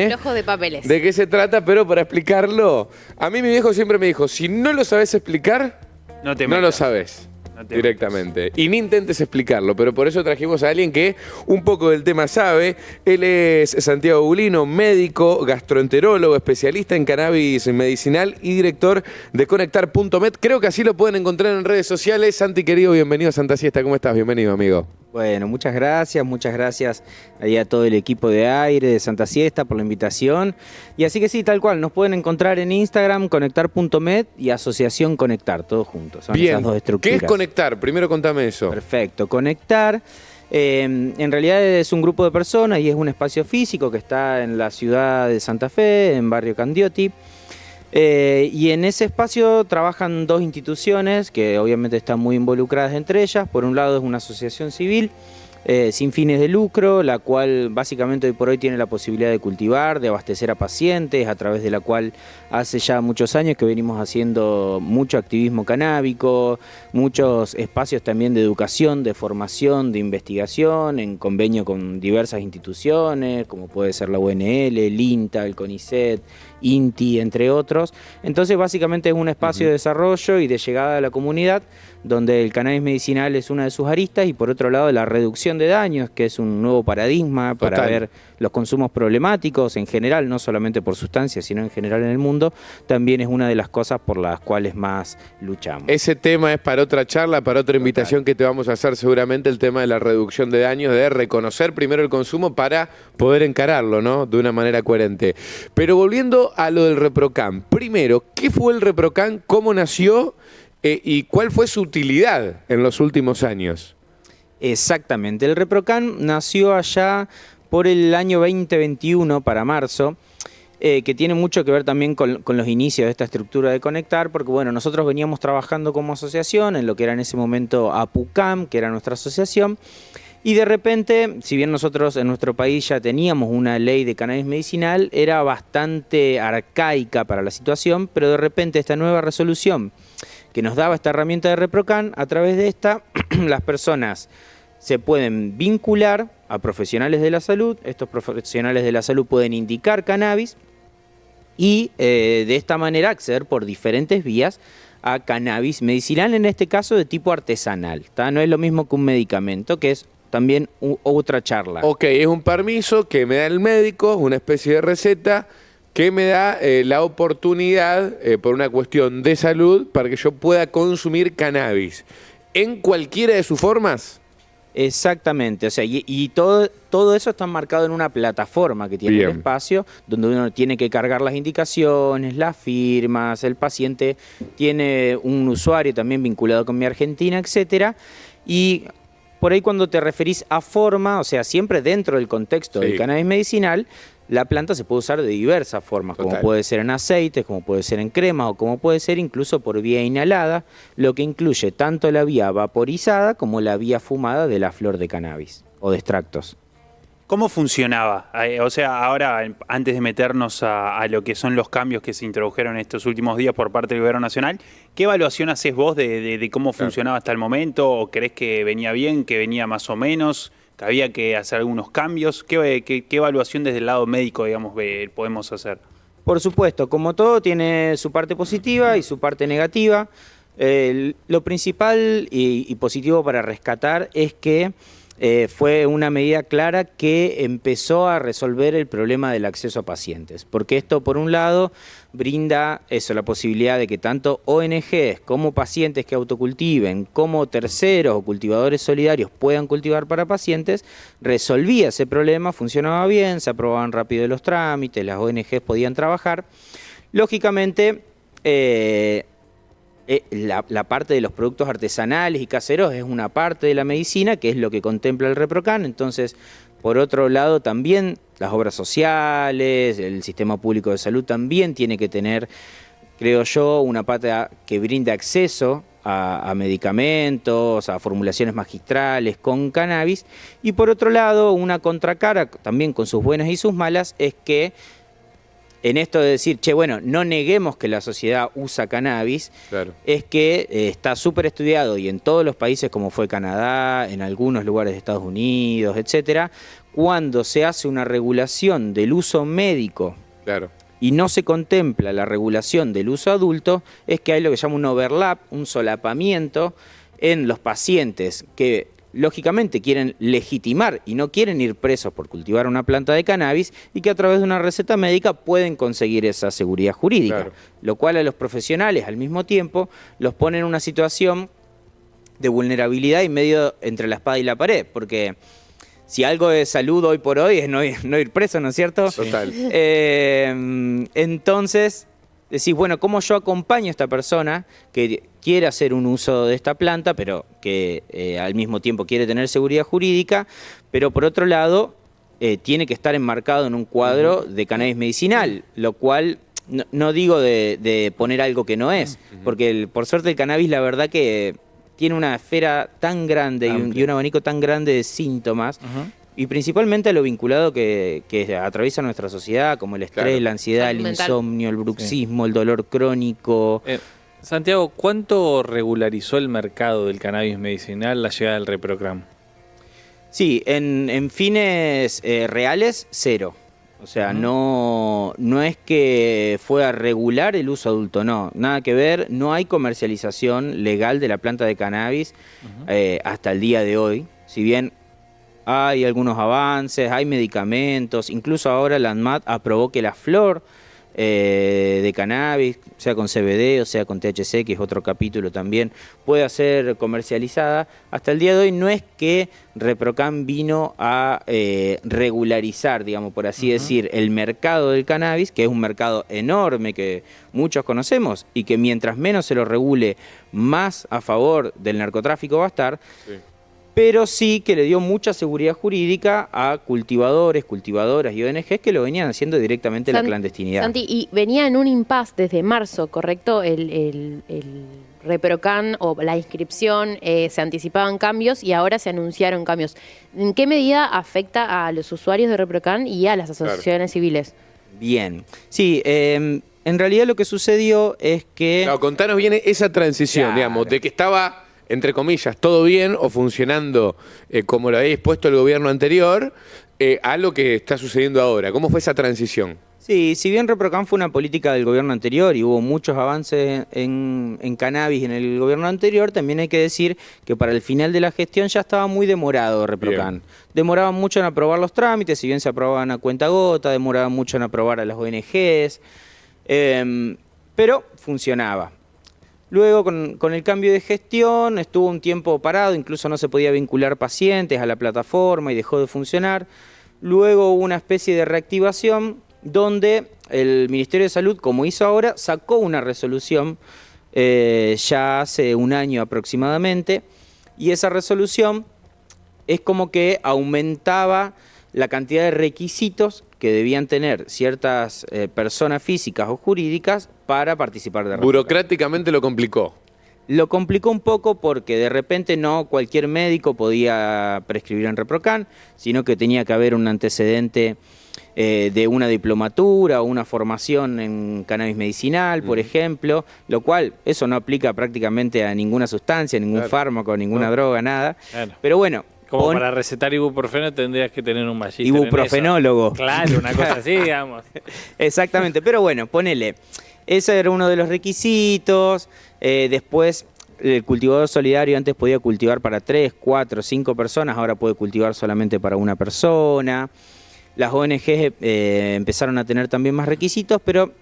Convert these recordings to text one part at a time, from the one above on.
El ojo de papeles. ¿De qué se trata? Pero para explicarlo, a mí mi viejo siempre me dijo, si no lo sabes explicar, no lo sabes. Directamente. Y ni intentes explicarlo, pero por eso trajimos a alguien que un poco del tema sabe. Él es Santiago Bulino, médico, gastroenterólogo, especialista en cannabis medicinal y director de Conectar.med. Creo que así lo pueden encontrar en redes sociales. Santi, querido, bienvenido a Santa Siesta. ¿Cómo estás? Bienvenido, amigo. Bueno, muchas gracias ahí a todo el equipo de Aire de Santa Siesta por la invitación. Y así que sí, tal cual, nos pueden encontrar en Instagram, Conectar.med y Asociación Conectar, todos juntos. Son Bien, esas dos estructuras. ¿qué es Conectar? Primero contame eso. Perfecto, Conectar en realidad es un grupo de personas y es un espacio físico que está en la ciudad de Santa Fe, en Barrio Candioti. Y en ese espacio trabajan dos instituciones que obviamente están muy involucradas entre ellas. Por un lado es una asociación civil sin fines de lucro, la cual básicamente hoy por hoy tiene la posibilidad de cultivar, de abastecer a pacientes, a través de la cual hace ya muchos años que venimos haciendo mucho activismo canábico, muchos espacios también de educación, de formación, de investigación, en convenio con diversas instituciones, como puede ser la UNL, el INTA, el CONICET, INTI, entre otros. Entonces básicamente es un espacio de desarrollo y de llegada a la comunidad, donde el cannabis medicinal es una de sus aristas y por otro lado la reducción de daños, que es un nuevo paradigma para ver los consumos problemáticos en general, no solamente por sustancias, sino en general en el mundo, también es una de las cosas por las cuales más luchamos. Ese tema es para otra charla, para otra invitación que te vamos a hacer seguramente, el tema de la reducción de daños, de reconocer primero el consumo para poder encararlo, ¿no? De una manera coherente. Pero volviendo a lo del ReproCan, primero, ¿qué fue el ReproCan? ¿Cómo nació? ¿Y cuál fue su utilidad en los últimos años? Exactamente, el ReproCan nació allá por el año 2021, para marzo, que tiene mucho que ver también con los inicios de esta estructura de Conectar, porque bueno, nosotros veníamos trabajando como asociación en lo que era en ese momento APUCAM, que era nuestra asociación, y de repente, si bien nosotros en nuestro país ya teníamos una ley de cannabis medicinal, era bastante arcaica para la situación, pero de repente esta nueva resolución que nos daba esta herramienta de ReproCan, a través de esta las personas se pueden vincular a profesionales de la salud, estos profesionales de la salud pueden indicar cannabis y de esta manera acceder por diferentes vías a cannabis medicinal, en este caso de tipo artesanal, ¿tá? No es lo mismo que un medicamento, que es también otra charla. Ok, es un permiso que me da el médico, una especie de receta que me da la oportunidad, por una cuestión de salud, para que yo pueda consumir cannabis. ¿En cualquiera de sus formas? Exactamente, o sea, y todo eso está marcado en una plataforma que tiene el espacio, donde uno tiene que cargar las indicaciones, las firmas, el paciente tiene un usuario también vinculado con Mi Argentina, etcétera, y por ahí cuando te referís a forma, o sea, siempre dentro del contexto del cannabis medicinal, la planta se puede usar de diversas formas, como puede ser en aceites, como puede ser en cremas o como puede ser incluso por vía inhalada, lo que incluye tanto la vía vaporizada como la vía fumada de la flor de cannabis o de extractos. ¿Cómo funcionaba? O sea, ahora, antes de meternos a lo que son los cambios que se introdujeron estos últimos días por parte del Gobierno Nacional, ¿qué evaluación haces vos de cómo funcionaba hasta el momento? ¿O crees que venía bien, que venía más o menos, que había que hacer algunos cambios? ¿Qué evaluación desde el lado médico, digamos, podemos hacer? Por supuesto, como todo tiene su parte positiva y su parte negativa. Lo principal y positivo para rescatar es que fue una medida clara que empezó a resolver el problema del acceso a pacientes, porque esto por un lado brinda la posibilidad de que tanto ONGs como pacientes que autocultiven, como terceros o cultivadores solidarios puedan cultivar para pacientes. Resolvía ese problema, funcionaba bien, se aprobaban rápido los trámites, las ONGs podían trabajar. Lógicamente, la parte de los productos artesanales y caseros es una parte de la medicina, que es lo que contempla el ReproCan. Entonces, por otro lado, también las obras sociales, el sistema público de salud también tiene que tener, creo yo, una pata que brinde acceso a medicamentos, a formulaciones magistrales con cannabis. Y por otro lado, una contracara, también con sus buenas y sus malas, es que en esto de decir, che, bueno, no neguemos que la sociedad usa cannabis, es que está súper estudiado y en todos los países como fue Canadá, en algunos lugares de Estados Unidos, etcétera, cuando se hace una regulación del uso médico y no se contempla la regulación del uso adulto, es que hay lo que se llama un overlap, un solapamiento en los pacientes que lógicamente quieren legitimar y no quieren ir presos por cultivar una planta de cannabis y que a través de una receta médica pueden conseguir esa seguridad jurídica, lo cual a los profesionales al mismo tiempo los pone en una situación de vulnerabilidad y medio entre la espada y la pared, porque si algo de salud hoy por hoy es no ir preso, ¿no es cierto? Total. Entonces decís, bueno, ¿cómo yo acompaño a esta persona que quiere hacer un uso de esta planta, pero que al mismo tiempo quiere tener seguridad jurídica, pero por otro lado tiene que estar enmarcado en un cuadro de cannabis medicinal, lo cual no digo de poner algo que no es, porque por suerte el cannabis la verdad que tiene una esfera tan grande y un abanico tan grande de síntomas, y principalmente a lo vinculado que atraviesa nuestra sociedad, como el estrés, la ansiedad, el insomnio, el bruxismo, el dolor crónico. Santiago, ¿cuánto regularizó el mercado del cannabis medicinal la llegada del ReproCram? Sí, en fines reales, 0. O sea, no es que fue a regular el uso adulto, no, nada que ver, no hay comercialización legal de la planta de cannabis hasta el día de hoy, si bien hay algunos avances, hay medicamentos, incluso ahora la ANMAT aprobó que la flor de cannabis, sea con CBD o sea con THC, que es otro capítulo también, pueda ser comercializada. Hasta el día de hoy no es que ReproCam vino a regularizar, digamos, por así decir, el mercado del cannabis, que es un mercado enorme que muchos conocemos y que mientras menos se lo regule, más a favor del narcotráfico va a estar. Pero sí que le dio mucha seguridad jurídica a cultivadores, cultivadoras y ONGs que lo venían haciendo directamente en la clandestinidad. Santi, y venía en un impasse desde marzo, ¿correcto? El ReproCam o la inscripción, se anticipaban cambios y ahora se anunciaron cambios. ¿En qué medida afecta a los usuarios de ReproCam y a las asociaciones civiles? Bien, sí, en realidad lo que sucedió es que... Claro, contanos bien esa transición, digamos, de que estaba, entre comillas, todo bien o funcionando como lo había dispuesto el gobierno anterior, a lo que está sucediendo ahora. ¿Cómo fue esa transición? Sí, si bien ReproCam fue una política del gobierno anterior y hubo muchos avances en cannabis en el gobierno anterior, también hay que decir que para el final de la gestión ya estaba muy demorado ReproCam. Demoraban mucho en aprobar los trámites, si bien se aprobaban a cuentagota, demoraban mucho en aprobar a las ONGs, pero funcionaba. Luego, con el cambio de gestión, estuvo un tiempo parado, incluso no se podía vincular pacientes a la plataforma y dejó de funcionar. Luego hubo una especie de reactivación donde el Ministerio de Salud, como hizo ahora, sacó una resolución ya hace un año aproximadamente, y esa resolución es como que aumentaba la cantidad de requisitos que debían tener ciertas personas físicas o jurídicas para participar de ReproCam. Burocráticamente lo complicó. Lo complicó un poco porque de repente no cualquier médico podía prescribir en ReproCam, sino que tenía que haber un antecedente de una diplomatura o una formación en cannabis medicinal, por ejemplo, lo cual eso no aplica prácticamente a ninguna sustancia, ningún fármaco, ninguna droga, nada. Pero bueno, como para recetar ibuprofeno tendrías que tener un magíster. Ibuprofenólogo. Claro, una cosa así, digamos. Exactamente, pero bueno, ponele. Ese era uno de los requisitos. Después, el cultivador solidario antes podía cultivar para 3, 4, 5 personas, ahora puede cultivar solamente para una persona. Las ONGs empezaron a tener también más requisitos, pero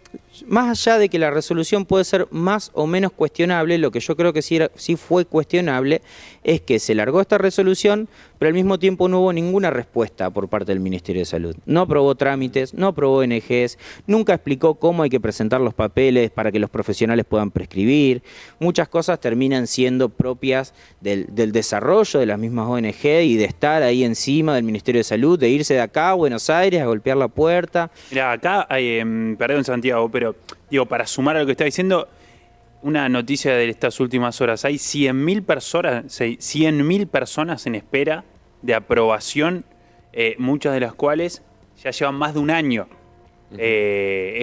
más allá de que la resolución puede ser más o menos cuestionable, lo que yo creo que sí fue cuestionable es que se largó esta resolución, pero al mismo tiempo no hubo ninguna respuesta por parte del Ministerio de Salud. No aprobó trámites, no aprobó ONGs, nunca explicó cómo hay que presentar los papeles para que los profesionales puedan prescribir. Muchas cosas terminan siendo propias del desarrollo de las mismas ONG y de estar ahí encima del Ministerio de Salud, de irse de acá a Buenos Aires a golpear la puerta. Mira, acá hay, perdón Santiago, pero digo, para sumar a lo que está diciendo, una noticia de estas últimas horas, hay 100.000 personas en espera de aprobación, muchas de las cuales ya llevan más de un año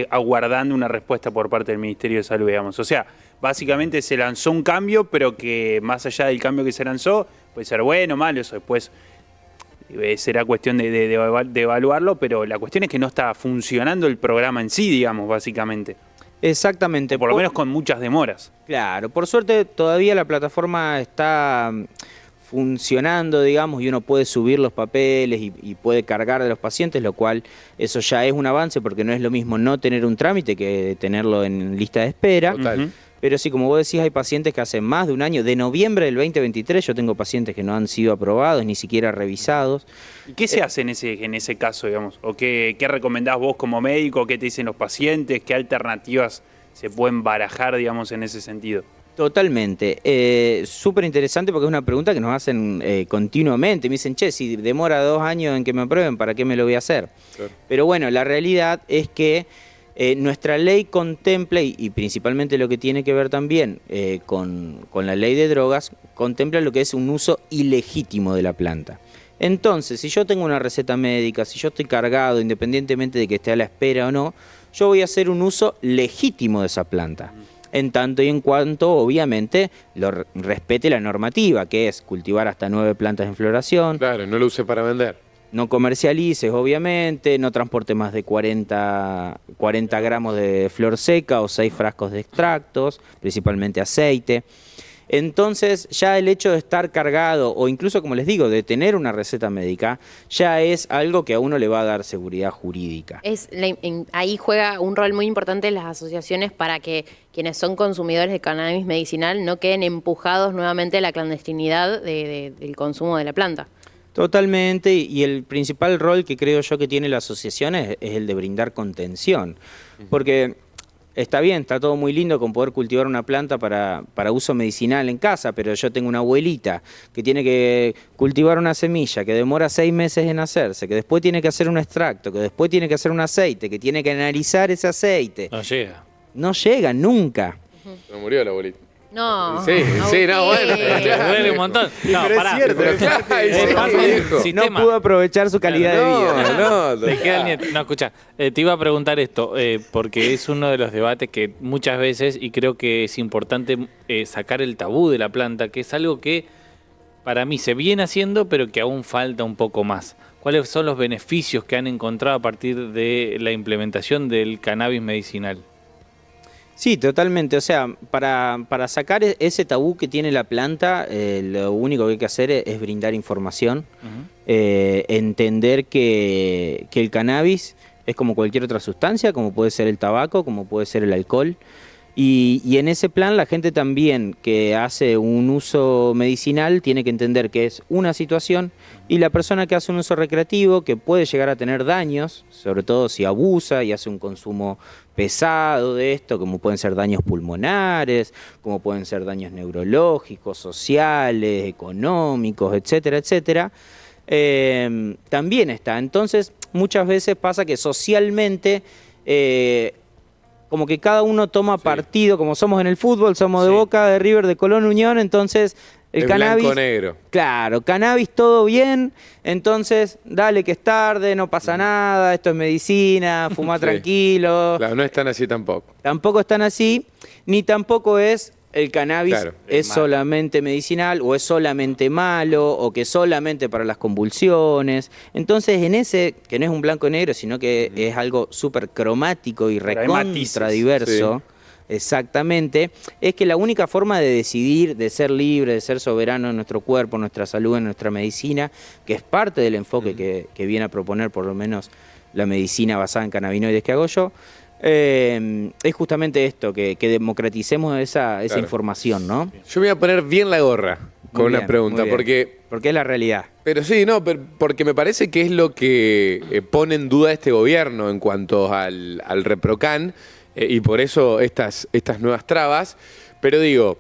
aguardando una respuesta por parte del Ministerio de Salud, digamos. O sea, básicamente se lanzó un cambio, pero que más allá del cambio que se lanzó, puede ser bueno, malo, eso después será cuestión de evaluarlo, pero la cuestión es que no está funcionando el programa en sí, digamos, básicamente. Exactamente. Por lo menos con muchas demoras. Claro, por suerte todavía la plataforma está funcionando, digamos, y uno puede subir los papeles y puede cargar de los pacientes, lo cual eso ya es un avance porque no es lo mismo no tener un trámite que tenerlo en lista de espera. Total. Pero sí, como vos decís, hay pacientes que hace más de un año, de noviembre del 2023, yo tengo pacientes que no han sido aprobados, ni siquiera revisados. ¿Y qué se hace en ese caso, digamos? ¿O qué recomendás vos como médico? ¿Qué te dicen los pacientes? ¿Qué alternativas se pueden barajar, digamos, en ese sentido? Totalmente. Súper interesante porque es una pregunta que nos hacen continuamente. Me dicen, che, si demora 2 años en que me aprueben, ¿para qué me lo voy a hacer? Claro. Pero bueno, la realidad es que nuestra ley contempla, y principalmente lo que tiene que ver también con la ley de drogas, contempla lo que es un uso ilegítimo de la planta. Entonces, si yo tengo una receta médica, si yo estoy cargado, independientemente de que esté a la espera o no, yo voy a hacer un uso legítimo de esa planta. En tanto y en cuanto, obviamente, respete la normativa, que es cultivar hasta 9 plantas en floración. Claro, no lo use para vender. No comercialices, obviamente, no transporte más de 40 gramos de flor seca o 6 frascos de extractos, principalmente aceite. Entonces, ya el hecho de estar cargado, o incluso, como les digo, de tener una receta médica, ya es algo que a uno le va a dar seguridad jurídica. Ahí juega un rol muy importante las asociaciones para que quienes son consumidores de cannabis medicinal no queden empujados nuevamente a la clandestinidad del consumo de la planta. Totalmente, y el principal rol que creo yo que tiene la asociación es el de brindar contención, porque está bien, está todo muy lindo con poder cultivar una planta para uso medicinal en casa, pero yo tengo una abuelita que tiene que cultivar una semilla que demora 6 meses en hacerse, que después tiene que hacer un extracto, que después tiene que hacer un aceite, que tiene que analizar ese aceite. No llega. No llega nunca. No murió la abuelita. No. Sí, no, bueno. Duele un montón. No, pero pará. es cierto, si no pudo aprovechar su calidad de vida. Le queda el nieto. No, escucha, te iba a preguntar esto, porque es uno de los debates que muchas veces, y creo que es importante sacar el tabú de la planta, que es algo que para mí se viene haciendo, pero que aún falta un poco más. ¿Cuáles son los beneficios que han encontrado a partir de la implementación del cannabis medicinal? Sí, totalmente. O sea, para sacar ese tabú que tiene la planta, lo único que hay que hacer es brindar información, entender que el cannabis es como cualquier otra sustancia, como puede ser el tabaco, como puede ser el alcohol. Y en ese plan la gente también que hace un uso medicinal tiene que entender que es una situación, y la persona que hace un uso recreativo que puede llegar a tener daños, sobre todo si abusa y hace un consumo pesado de esto, como pueden ser daños pulmonares, como pueden ser daños neurológicos, sociales, económicos, etcétera, etcétera, también está. Entonces muchas veces pasa que socialmente como que cada uno toma partido, como somos en el fútbol, somos de Boca, de River, de Colón, Unión, entonces el cannabis, blanco-negro. Claro, cannabis todo bien, entonces dale que es tarde, no pasa nada, esto es medicina, fumá tranquilo. Claro, no están así tampoco. Tampoco están así, ni tampoco es el cannabis es malo. solamente medicinal, o es solamente malo, o que solamente para las convulsiones. Entonces, en ese, que no es un blanco-negro, sino que es algo súper cromático y recontra diverso, exactamente, es que la única forma de decidir, de ser libre, de ser soberano en nuestro cuerpo, en nuestra salud, en nuestra medicina, que es parte del enfoque que viene a proponer por lo menos la medicina basada en cannabinoides que hago yo, es justamente esto, que democraticemos esa información, ¿no? Yo me voy a poner bien la gorra con una pregunta, porque es la realidad. Pero sí, no, porque me parece que es lo que pone en duda este gobierno en cuanto al ReproCan, y por eso estas nuevas trabas. Pero digo,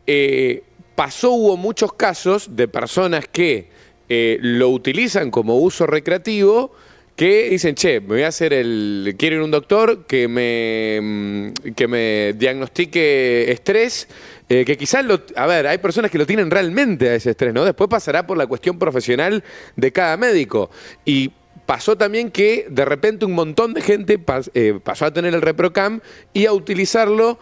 hubo muchos casos de personas que lo utilizan como uso recreativo, que dicen, che, me voy a hacer quiero ir a un doctor que me diagnostique estrés, que quizás hay personas que lo tienen realmente a ese estrés, ¿no? Después pasará por la cuestión profesional de cada médico. Y pasó también que de repente un montón de gente pasó a tener el ReproCam y a utilizarlo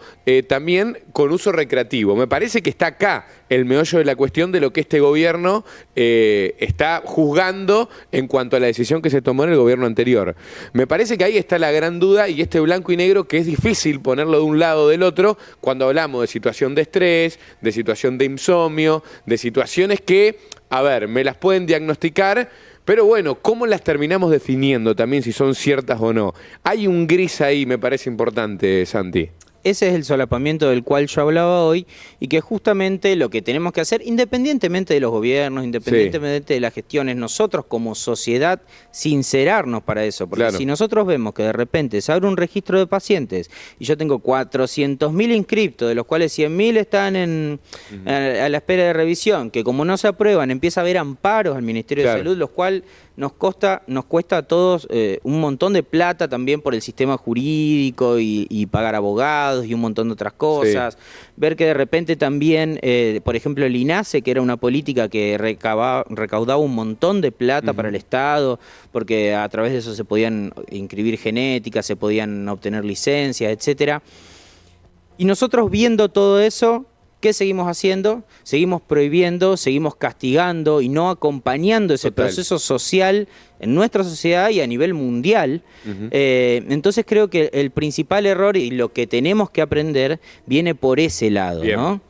también con uso recreativo. Me parece que está acá el meollo de la cuestión de lo que este gobierno está juzgando en cuanto a la decisión que se tomó en el gobierno anterior. Me parece que ahí está la gran duda y este blanco y negro que es difícil ponerlo de un lado o del otro cuando hablamos de situación de estrés, de situación de insomnio, de situaciones que, a ver, me las pueden diagnosticar. Pero bueno, ¿cómo las terminamos definiendo también si son ciertas o no? Hay un gris ahí, me parece importante, Santi. Ese es el solapamiento del cual yo hablaba hoy y que justamente lo que tenemos que hacer, independientemente de los gobiernos, independientemente de las gestiones, nosotros como sociedad sincerarnos para eso. Porque si nosotros vemos que de repente se abre un registro de pacientes y yo tengo 400.000 inscriptos, de los cuales 100.000 están a la espera de revisión, que como no se aprueban empieza a haber amparos al Ministerio de Salud, los cuales nos cuesta a todos un montón de plata también por el sistema jurídico y pagar abogados y un montón de otras cosas. Ver que de repente también, por ejemplo, el INASE, que era una política que recaudaba un montón de plata para el Estado, porque a través de eso se podían inscribir genéticas, se podían obtener licencias, etcétera. Y nosotros viendo todo eso, ¿qué seguimos haciendo? Seguimos prohibiendo, seguimos castigando y no acompañando ese proceso social en nuestra sociedad y a nivel mundial. Entonces creo que el principal error y lo que tenemos que aprender viene por ese lado, ¿no?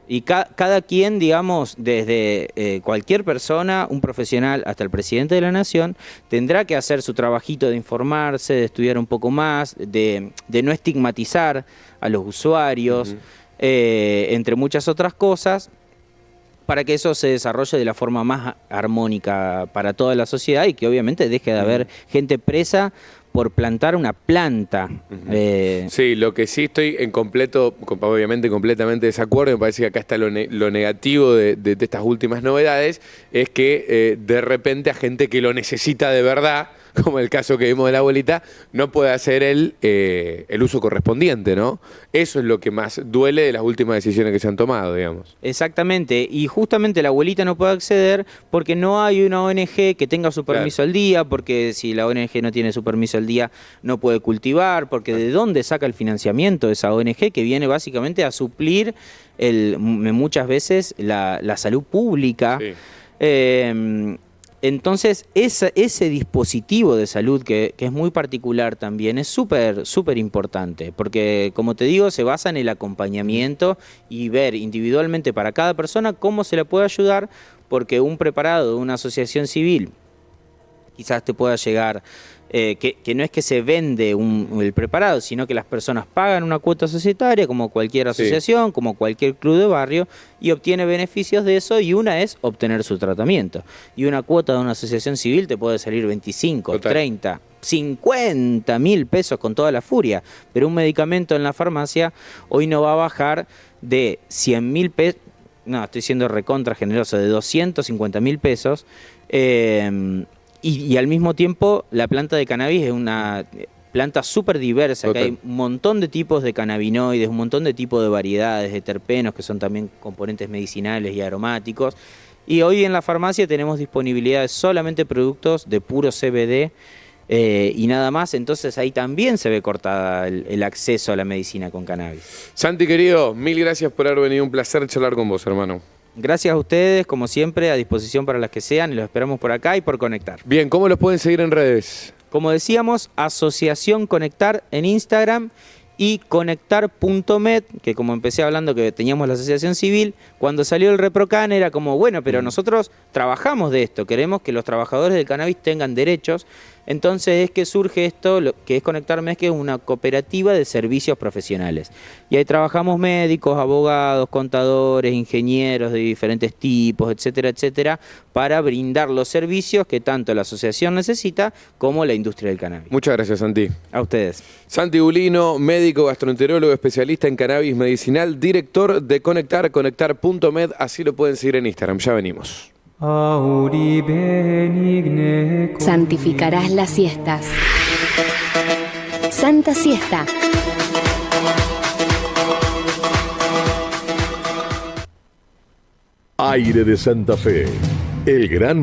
Y cada quien, digamos, desde cualquier persona, un profesional hasta el presidente de la nación, tendrá que hacer su trabajito de informarse, de estudiar un poco más, de no estigmatizar a los usuarios, entre muchas otras cosas, para que eso se desarrolle de la forma más armónica para toda la sociedad y que obviamente deje de haber gente presa por plantar una planta. Sí, lo que sí estoy obviamente completamente desacuerdo, me parece que acá está lo negativo de estas últimas novedades, es que de repente a gente que lo necesita de verdad, como el caso que vimos de la abuelita, no puede hacer el uso correspondiente, ¿no? Eso es lo que más duele de las últimas decisiones que se han tomado, digamos. Exactamente, y justamente la abuelita no puede acceder porque no hay una ONG que tenga su permiso al día, porque si la ONG no tiene su permiso al día no puede cultivar, porque ¿de dónde saca el financiamiento de esa ONG que viene básicamente a suplir muchas veces la salud pública? Entonces, ese dispositivo de salud que es muy particular también es súper importante, porque como te digo, se basa en el acompañamiento y ver individualmente para cada persona cómo se le puede ayudar, porque un preparado de una asociación civil quizás te pueda llegar, que no es que se vende el preparado, sino que las personas pagan una cuota societaria, como cualquier asociación, como cualquier club de barrio, y obtiene beneficios de eso, y una es obtener su tratamiento. Y una cuota de una asociación civil te puede salir 25, 30, 50.000 pesos con toda la furia, pero un medicamento en la farmacia hoy no va a bajar de 100.000 pesos, no, estoy siendo recontra generoso, de 250.000 pesos, y al mismo tiempo la planta de cannabis es una planta súper diversa, que hay un montón de tipos de cannabinoides, un montón de tipos de variedades, de terpenos, que son también componentes medicinales y aromáticos. Y hoy en la farmacia tenemos disponibilidad de solamente productos de puro CBD y nada más, entonces ahí también se ve cortada el acceso a la medicina con cannabis. Santi, querido, mil gracias por haber venido, un placer charlar con vos, hermano. Gracias a ustedes, como siempre, a disposición para las que sean, y los esperamos por acá y por Conectar. Bien, ¿cómo los pueden seguir en redes? Como decíamos, Asociación Conectar en Instagram y conectar.med, que como empecé hablando que teníamos la asociación civil, cuando salió el ReproCan era como, bueno, pero nosotros trabajamos de esto, queremos que los trabajadores del cannabis tengan derechos, entonces es que surge esto, que es Conectar.med, que es una cooperativa de servicios profesionales. Y ahí trabajamos médicos, abogados, contadores, ingenieros de diferentes tipos, etcétera, etcétera, para brindar los servicios que tanto la asociación necesita como la industria del cannabis. Muchas gracias, Santi. A ustedes. Santi Bulino, médico, gastroenterólogo, especialista en cannabis medicinal, director de Conectar, conectar.med, así lo pueden seguir en Instagram. Ya venimos. Santificarás las siestas. Santa Siesta. Aire de Santa Fe, el gran